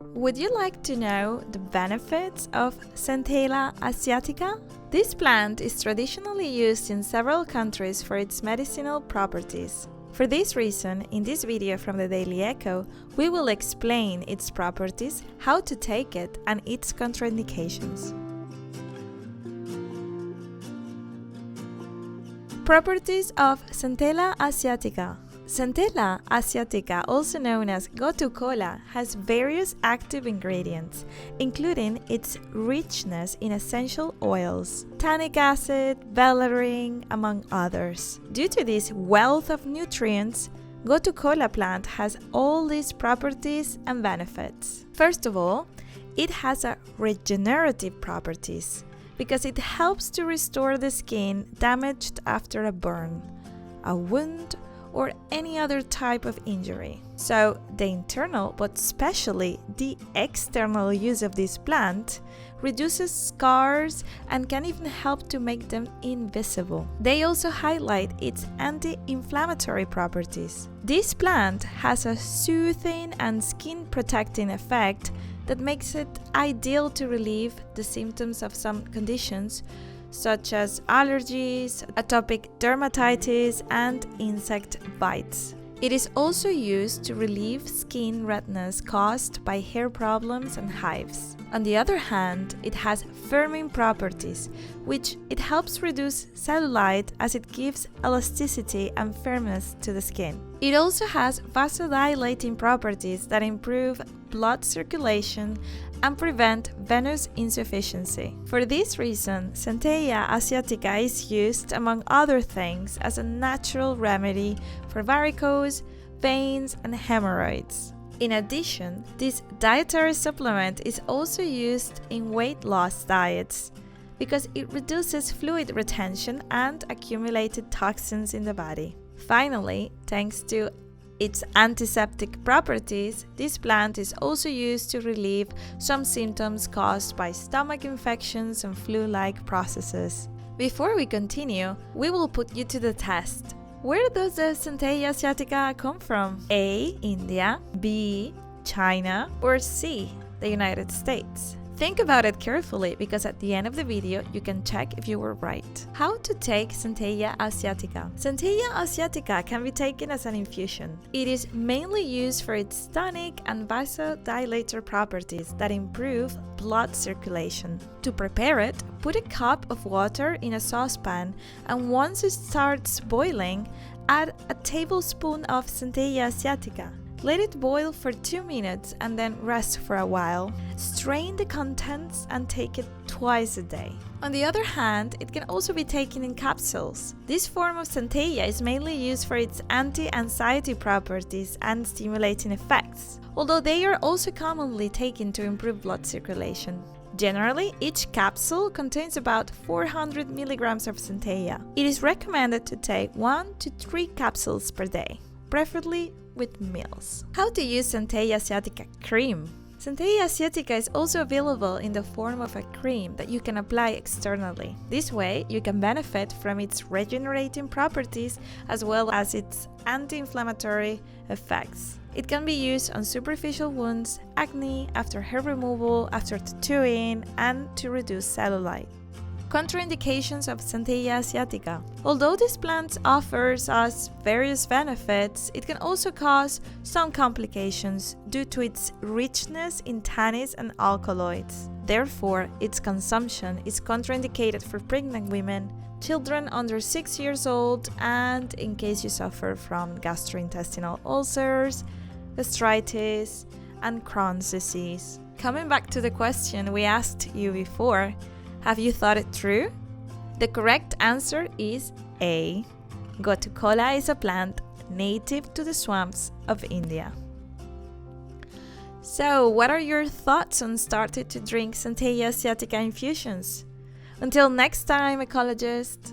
Would you like to know the benefits of Centella asiatica? This plant is traditionally used in several countries for its medicinal properties. For this reason, in this video from the Daily Echo, we will explain its properties, how to take it, and its contraindications. Properties of Centella asiatica. Centella asiatica, also known as GOTU KOLA, has various active ingredients, including its richness in essential oils, tannic acid, valerian, among others. Due to this wealth of nutrients, GOTU KOLA plant has all these properties and benefits. First of all, it has a regenerative properties because it helps to restore the skin damaged after a burn, a wound, or any other type of injury. So the internal, but especially the external use of this plant reduces scars and can even help to make them invisible. They also highlight its anti-inflammatory properties. This plant has a soothing and skin protecting effect that makes it ideal to relieve the symptoms of some conditions such as allergies, atopic dermatitis, and insect bites. It is also used to relieve skin redness caused by hair problems and hives. On the other hand, it has firming properties, which it helps reduce cellulite as it gives elasticity and firmness to the skin. It also has vasodilating properties that improve blood circulation and prevent venous insufficiency. For this reason, Centella asiatica is used, among other things, as a natural remedy for varicose veins and hemorrhoids. In addition, this dietary supplement is also used in weight loss diets because it reduces fluid retention and accumulated toxins in the body. Finally, thanks to its antiseptic properties, this plant is also used to relieve some symptoms caused by stomach infections and flu-like processes. Before we continue, we will put you to the test. Where does the Centella asiatica come from? A. India, B. China, or C. The United States? Think about it carefully because at the end of the video you can check if you were right. How to take Centella asiatica? Centella asiatica can be taken as an infusion. It is mainly used for its tonic and vasodilator properties that improve blood circulation. To prepare it, put a cup of water in a saucepan, and once it starts boiling, add a tablespoon of Centella asiatica. Let it boil for 2 minutes and then rest for a while. Strain the contents and take it twice a day. On the other hand, it can also be taken in capsules. This form of Centella is mainly used for its anti-anxiety properties and stimulating effects, although they are also commonly taken to improve blood circulation. Generally, each capsule contains about 400 milligrams of Centella. It is recommended to take 1 to 3 capsules per day, preferably with meals. How to use Centella asiatica cream? Centella asiatica is also available in the form of a cream that you can apply externally. This way, you can benefit from its regenerating properties as well as its anti-inflammatory effects. It can be used on superficial wounds, acne, after hair removal, after tattooing, and to reduce cellulite. Contraindications of Centella asiatica. Although this plant offers us various benefits, it can also cause some complications due to its richness in tannins and alkaloids. Therefore, its consumption is contraindicated for pregnant women, children under 6 years old, and in case you suffer from gastrointestinal ulcers, gastritis, and Crohn's disease. Coming back to the question we asked you before, have you thought it through? The correct answer is A. GOTU KOLA is a plant native to the swamps of India. So, what are your thoughts on starting to drink Centella asiatica infusions? Until next time, ecologists!